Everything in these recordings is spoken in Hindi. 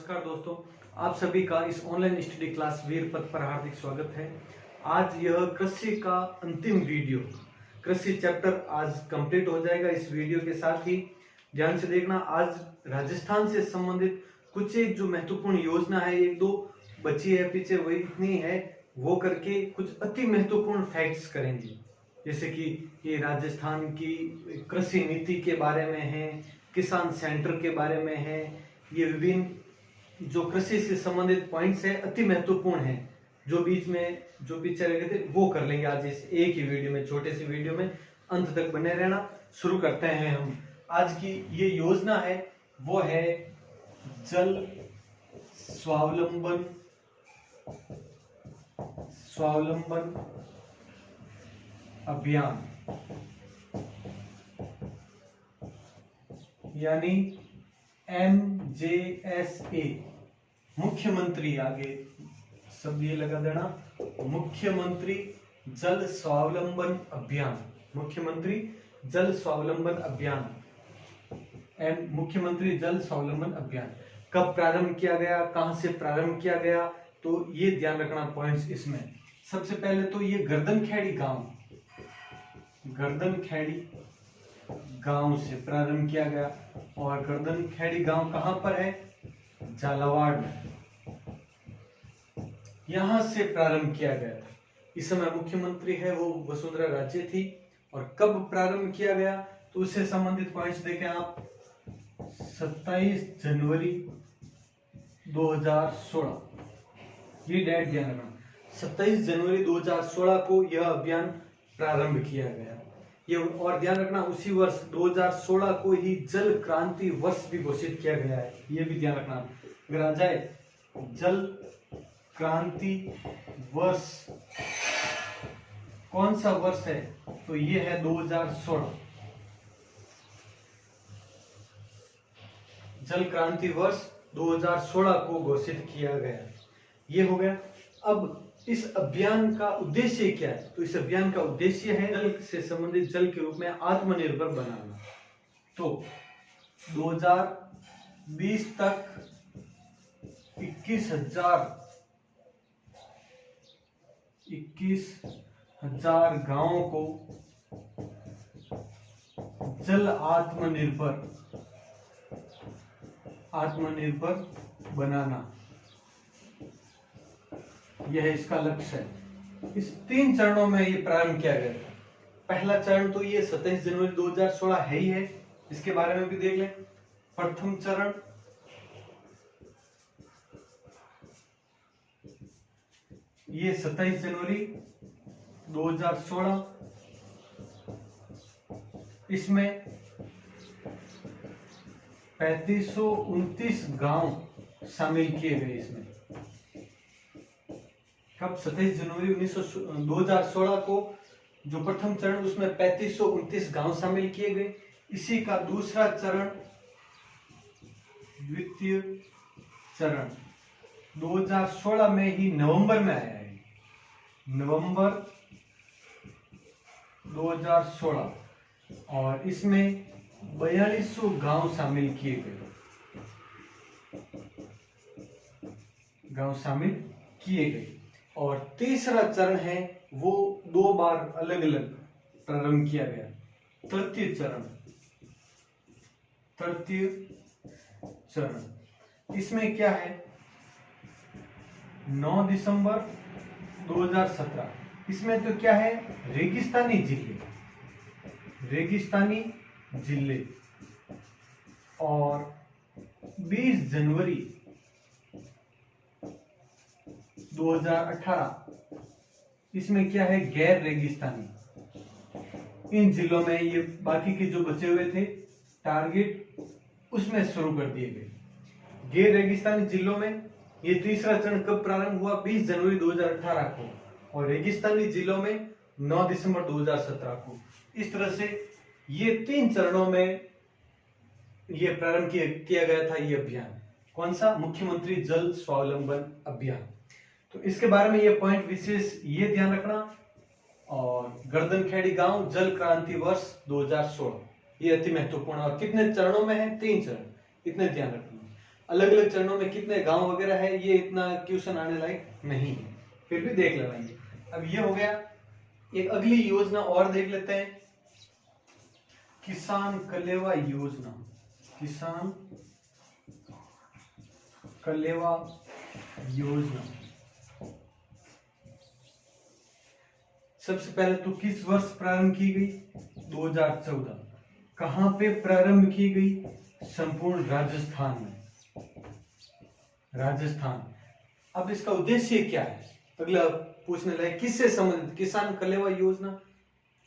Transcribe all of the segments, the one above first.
नमस्कार दोस्तों, आप सभी का इस ऑनलाइन स्टडी क्लास वीर पथ पर हार्दिक स्वागत है। आज यह कृषि का अंतिम वीडियो, कृषि चैप्टर आज कंप्लीट हो जाएगा। इस वीडियो के साथ ही ध्यान से देखना, आज राजस्थान से संबंधित कुछ एक जो महत्वपूर्ण योजना है, एक दो बची है पीछे, वही इतनी है, वो करके कुछ अति महत्वपूर्ण फैक्ट्स करेंगे। जैसे कि ये राजस्थान की कृषि नीति के बारे में है, किसान सेंटर के बारे में है, ये विभिन्न जो कृषि से संबंधित पॉइंट्स है अति महत्वपूर्ण है। जो बीच में जो पीछे रह गए थे वो कर लेंगे आज इस एक ही वीडियो में, छोटे से वीडियो में। अंत तक बने रहना। शुरू करते हैं हम। आज की ये योजना है वो है जल स्वावलंबन अभियान, यानी MJSA। मुख्यमंत्री, आगे शब्द ये लगा देना, मुख्यमंत्री जल स्वावलंबन अभियान। मुख्यमंत्री जल स्वावलंबन अभियान, मुख्यमंत्री जल स्वावलंबन अभियान कब प्रारंभ किया गया, कहां से प्रारंभ किया गया, तो ये ध्यान रखना पॉइंट्स इसमें। सबसे पहले तो ये गर्दनखेड़ी गांव से प्रारंभ किया गया। और गर्दनखेड़ी गांव कहां पर है? झालावाड़ में, यहां से प्रारंभ किया गया था। इस समय मुख्यमंत्री है वो वसुंधरा राजे थी। और कब प्रारंभ किया गया तो उससे संबंधित पॉइंट्स देखें आप। 27 जनवरी 2016, ये डेट ध्यान रखना। 27 जनवरी 2016 को यह अभियान प्रारंभ किया गया। ये और ध्यान रखना, उसी वर्ष 2016 को ही जल क्रांति वर्ष भी घोषित किया गया है। ये भी ध्यान रखना। अगर आ जाए जल क्रांति वर्ष कौन सा वर्ष है, तो ये है 2016। जल क्रांति वर्ष 2016 को घोषित किया गया। ये हो गया। अब इस अभियान का उद्देश्य क्या है? तो इस अभियान का उद्देश्य है जल से संबंधित, जल के रूप में आत्मनिर्भर बनाना। तो 2020 तक 21,000 गांवों को जल आत्मनिर्भर बनाना, यह इसका लक्ष्य है। इस 3 चरणों में ये प्रारंभ किया गया था। पहला चरण तो ये 27 जनवरी 2016 है ही है, इसके बारे में भी देख लें। प्रथम चरण ये 27 जनवरी 2016, इसमें 3529 गांव शामिल किए गए। इसमें कब? 27 जनवरी 2016 को जो प्रथम चरण, उसमें 3529 गांव शामिल किए गए। इसी का दूसरा चरण, द्वितीय चरण 2016 में ही नवंबर में आया है। नवंबर 2016, और इसमें 4200 गांव शामिल किए गए। और तीसरा चरण है वो 2 बार अलग अलग प्रारंभ किया गया। तृतीय चरण इसमें क्या है? 9 दिसंबर 2017। इसमें तो क्या है? रेगिस्तानी जिले। और 20 जनवरी 2018, इसमें क्या है? गैर रेगिस्तानी। इन जिलों में ये बाकी के जो बचे हुए थे टारगेट, उसमें शुरू कर दिए गए। गैर रेगिस्तानी जिलों में ये तीसरा चरण कब प्रारंभ हुआ? 20 जनवरी 2018 को। और रेगिस्तानी जिलों में 9 दिसंबर 2017 को। इस तरह से ये 3 चरणों में ये प्रारंभ किया गया था ये अभियान। कौन सा? मुख्यमंत्री जल स्वावलंबन अभियान। तो इसके बारे में ये पॉइंट विशेष ये ध्यान रखना। और गर्दनखेड़ी गांव जल क्रांति वर्ष 2016, ये अति महत्वपूर्ण। और कितने चरणों में है? 3 चरण, इतने ध्यान रखना। अलग अलग चरणों में कितने गांव वगैरह है ये इतना क्वेश्चन आने लायक नहीं है, फिर भी देख लेना ये। अब ये हो गया। एक अगली योजना और देख लेते हैं, किसान कलेवा योजना। किसान कलेवा योजना सबसे पहले तो किस वर्ष प्रारंभ की गई? 2014। कहां पे प्रारंभ की गई? संपूर्ण राजस्थान में, राजस्थान। अब इसका उद्देश्य क्या है? अगला पूछने लगे किससे संबंधित? किसान कलेवा योजना।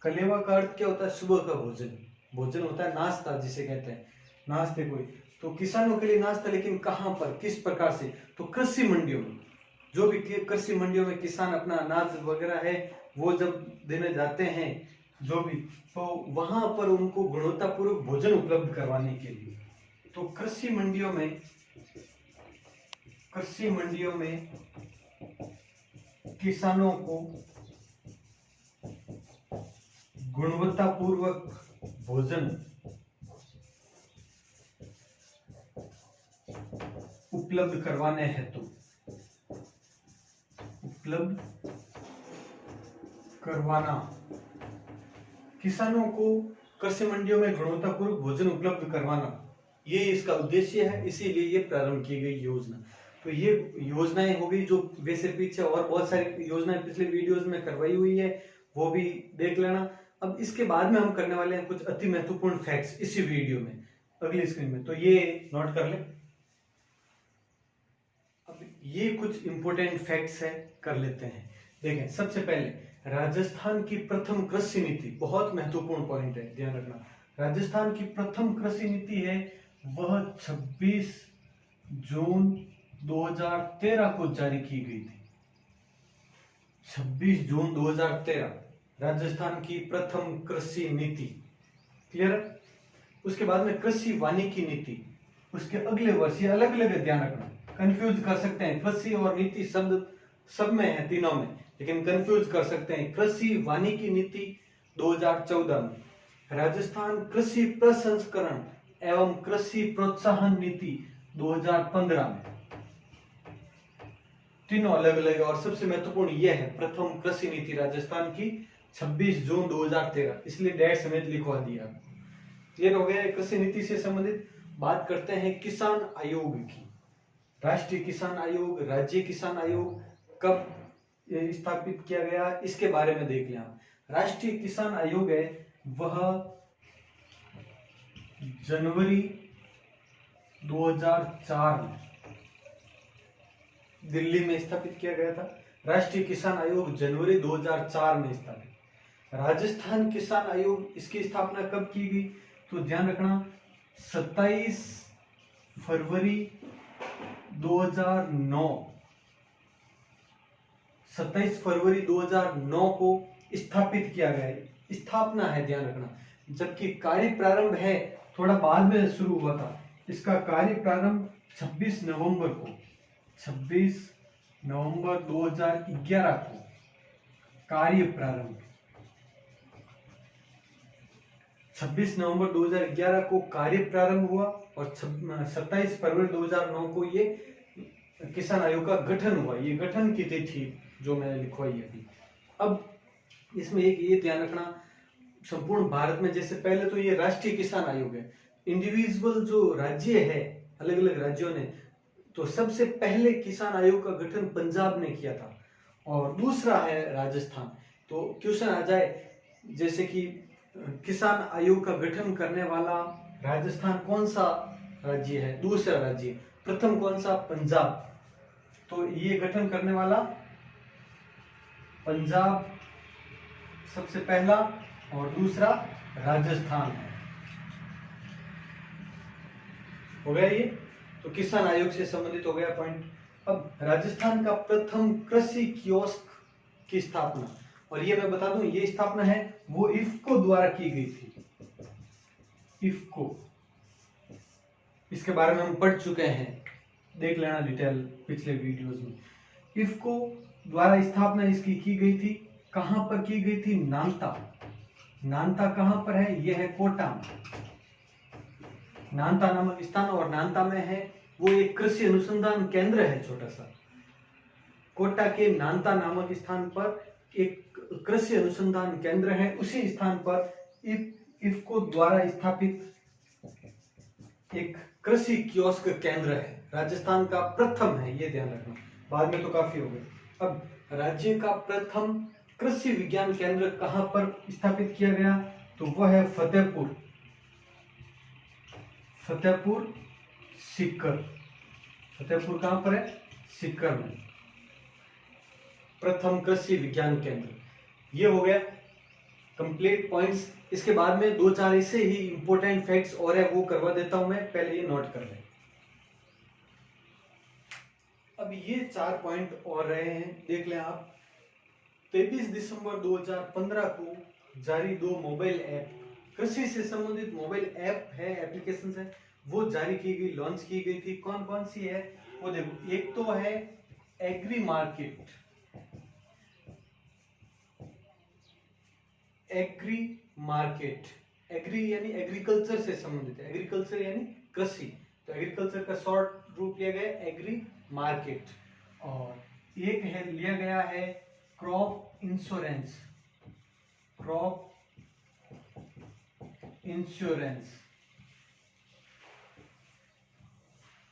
कलेवा का अर्थ क्या होता है? सुबह का भोजन। भोजन होता है नाश्ता, जिसे कहते हैं नाश्ते को। तो किसानों के लिए नाश्ता, लेकिन कहां पर, किस प्रकार से? तो कृषि मंडियों में। जो भी कृषि मंडियों में किसान अपना अनाज वगैरह है वो जब देने जाते हैं जो भी, तो वहां पर उनको गुणवत्तापूर्वक भोजन उपलब्ध करवाने के लिए, तो कृषि मंडियों में किसानों को गुणवत्तापूर्वक भोजन उपलब्ध करवाने हेतु, उपलब्ध करवाना, किसानों को कृषि मंडियों में गुणवत्तापूर्वक भोजन उपलब्ध करवाना, ये इसका उद्देश्य है। इसीलिए ये प्रारंभ की गई योजना। तो ये योजनाएं हो गई, जो वैसे पीछे और बहुत सारी योजनाएं पिछले वीडियोस में करवाई हुई है, वो भी देख लेना। अब इसके बाद में हम करने वाले हैं कुछ अति महत्वपूर्ण फैक्ट्स इसी वीडियो में, अगली स्क्रीन में, तो ये नोट कर ले। अब ये कुछ इंपोर्टेंट फैक्ट्स है, कर लेते हैं। देखें, सबसे पहले राजस्थान की प्रथम कृषि नीति, बहुत महत्वपूर्ण पॉइंट है, ध्यान रखना। राजस्थान की प्रथम कृषि नीति है वह 26 जून 2013 को जारी की गई थी। 26 जून 2013 राजस्थान की प्रथम कृषि नीति, क्लियर। उसके बाद में कृषि वानिकी नीति, उसके अगले वर्ष, ये अलग अलग है, ध्यान रखना, कंफ्यूज कर सकते हैं। कृषि और नीति शब्द सब में है, तीनों में, लेकिन कंफ्यूज कर सकते हैं। कृषि वानिकी नीति 2014 में, राजस्थान कृषि प्रसंस्करण एवं कृषि प्रोत्साहन नीति 2015 में, तीनों अलग अलग। और सबसे महत्वपूर्ण यह है प्रथम कृषि नीति राजस्थान की 26 जून 2013, इसलिए डेट समेत लिखवा दिया। क्लियर हो गया कृषि नीति से संबंधित। बात करते हैं किसान आयोग की। राष्ट्रीय किसान आयोग, राज्य किसान आयोग कब स्थापित किया गया, इसके बारे में देख लें। राष्ट्रीय किसान आयोग है वह जनवरी 2004 में दिल्ली में स्थापित किया गया था। राष्ट्रीय किसान आयोग जनवरी 2004 में स्थापित। राजस्थान किसान आयोग, इसकी स्थापना कब की गई? तो ध्यान रखना 27 फरवरी 2009, 27 फरवरी 2009 को स्थापित किया गया है। स्थापना है, ध्यान रखना, जबकि कार्य प्रारंभ है थोड़ा बाद में शुरू हुआ था। इसका कार्य प्रारंभ 26 नवंबर को, 26 नवंबर 2011 को कार्य प्रारंभ, 26 नवंबर 2011 को कार्य प्रारंभ हुआ और 27 फरवरी 2009 को ये किसान आयोग का गठन हुआ। ये गठन की तिथि जो मैंने लिखवाई है अभी। अब इसमें एक ये ध्यान रखना, संपूर्ण भारत में जैसे पहले तो ये राष्ट्रीय किसान आयोग है, इंडिविजुअल जो राज्य है अलग अलग राज्यों ने, तो सबसे पहले किसान आयोग का गठन पंजाब ने किया था और दूसरा है राजस्थान। तो क्वेश्चन आ जाए जैसे कि किसान आयोग का गठन करने वाला राजस्थान कौन सा राज्य है, दूसरा राज्य, प्रथम कौन सा? पंजाब। तो ये गठन करने वाला पंजाब सबसे पहला और दूसरा राजस्थान है। हो गया ये, तो किसान आयोग से संबंधित हो गया पॉइंट। अब राजस्थान का प्रथम कृषि कियोस्क की स्थापना, और ये मैं बता दूं ये स्थापना है वो इफ्को द्वारा की गई थी। इफ्को, इसके बारे में हम पढ़ चुके हैं, देख लेना डिटेल पिछले वीडियोस में। इफ्को द्वारा स्थापना इसकी की गई थी। कहां पर की गई थी? नानता। नानता कहां पर है? यह है कोटा में, नानता नामक स्थान, और नानता में है वो एक कृषि अनुसंधान केंद्र है छोटा सा। कोटा के नांता नामक स्थान पर एक कृषि अनुसंधान केंद्र है। उसी स्थान पर इफको द्वारा स्थापित एक कृषि कियोस्क केंद्र है। राजस्थान का प्रथम है, ये ध्यान रखना, बाद में तो काफी हो गए। अब राज्य का प्रथम कृषि विज्ञान केंद्र कहां पर स्थापित किया गया, तो वह है फतेहपुर सीकर। फतेहपुर कहां पर है? सीकर में प्रथम कृषि विज्ञान केंद्र। ये हो गया कंप्लीट पॉइंट्स। इसके बाद में 2-4 ऐसे ही इंपॉर्टेंट फैक्ट्स और है, वो करवा देता हूं मैं, पहले ये नोट कर लें। अब ये 4 पॉइंट और रहे हैं, देख लें आप। 23 दिसंबर 2015 को जारी 2 मोबाइल ऐप, कृषि से संबंधित मोबाइल ऐप है, एप्लीकेशन है, वो जारी की गई, लॉन्च की गई थी। कौन कौन सी है वो देखो। एक तो है एग्री मार्केट, एग्री यानी एग्रीकल्चर से संबंधित है, एग्रीकल्चर यानी कृषि, तो एग्रीकल्चर का शॉर्ट रूप लिया गया एग्री मार्केट। और एक है लिया गया है क्रॉप इंश्योरेंस,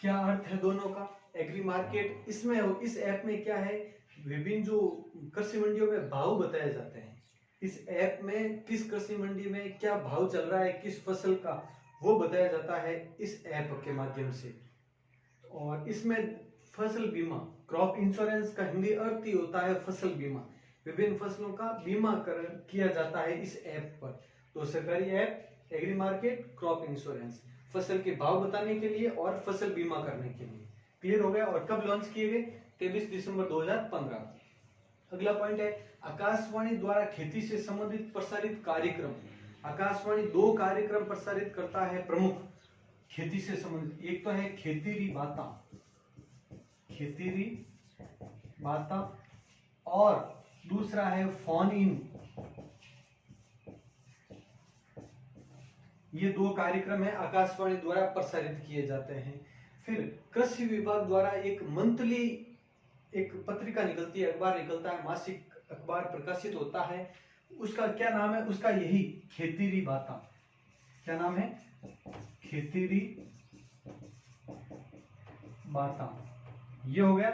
क्या अर्थ है दोनों का? एग्री मार्केट, इसमें इस ऐप में क्या है, विभिन्न जो कृषि मंडियों में भाव बताए जाते हैं। इस ऐप में किस कृषि मंडी में क्या भाव चल रहा है किस फसल का, वो बताया जाता है इस ऐप के माध्यम से। और इसमें फसल बीमा, क्रॉप इंश्योरेंस का हिंदी अर्थ ही होता है फसल बीमा। विभिन्न फसलों का बीमा किया जाता है इस ऐप पर। तो सरकारी app agri market, crop insurance, फसल के भाव बताने के लिए और फसल बीमा करने के लिए। क्लियर हो गया। और कब लॉन्च किए गए? 23 दिसंबर 2015। अगला पॉइंट है आकाशवाणी द्वारा खेती से संबंधित प्रसारित कार्यक्रम। आकाशवाणी 2 कार्यक्रम प्रसारित करता है प्रमुख खेती से संबंधित। एक तो है खेतीरी बाता, और दूसरा है फोन इन। ये 2 कार्यक्रम है आकाशवाणी द्वारा प्रसारित किए जाते हैं। फिर कृषि विभाग द्वारा एक मंथली एक पत्रिका निकलती है, अखबार निकलता है, मासिक अखबार प्रकाशित होता है। उसका क्या नाम है? उसका यही खेतीरी बाता। क्या नाम है? खेतीरी बाता। ये हो गया।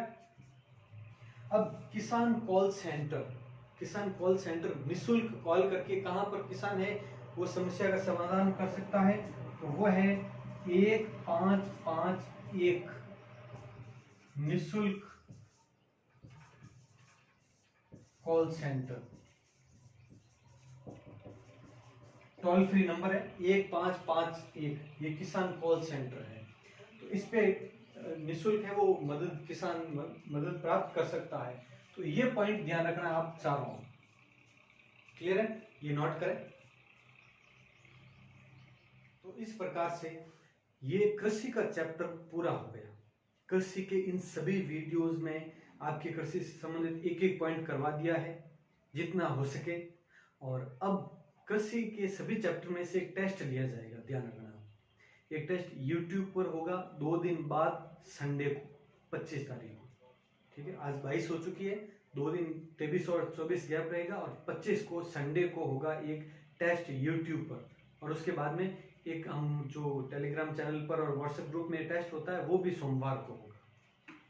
अब किसान कॉल सेंटर निःशुल्क कॉल करके कहां पर किसान है वो समस्या का समाधान कर सकता है, तो वो है 1551 निःशुल्क call centre. Toll free number है 1551, ये किसान कॉल सेंटर है। तो इस पे निःशुल्क है, वो किसान मदद प्राप्त कर सकता है। तो ये पॉइंट ध्यान रखना आप चारों। क्लियर है? ये नोट करें। तो इस प्रकार से ये कृषि का चैप्टर पूरा हो गया। कृषि के इन सभी वीडियोस में आपके कृषि से संबंधित एक पॉइंट करवा दिया है जितना हो सके। और अब कृषि के सभी चैप्टर में से एक टेस्ट लिया जाएगा, ध्यान रखना। एक टेस्ट यूट्यूब पर होगा 2 दिन बाद, संडे को 25 तारीख को। ठीक है, आज 22 हो चुकी है, 2 दिन 23 और 24 गैप रहेगा, और 25 को संडे को होगा एक टेस्ट यूट्यूब पर। और उसके बाद में एक हम जो टेलीग्राम चैनल पर और व्हाट्सएप ग्रुप में टेस्ट होता है वो भी सोमवार को होगा।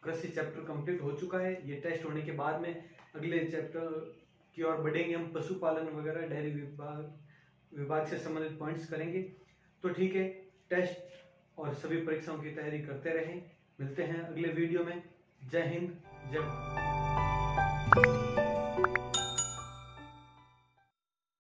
कृषि चैप्टर कंप्लीट हो चुका है। ये टेस्ट होने के बाद में अगले चैप्टर की ओर बढ़ेंगे हम, पशुपालन वगैरह, डेयरी विभाग से संबंधित पॉइंट्स करेंगे। तो ठीक है, टेस्ट और सभी परीक्षाओं की तैयारी करते रहें। मिलते हैं अगले वीडियो में। जय हिंद, जय भारत।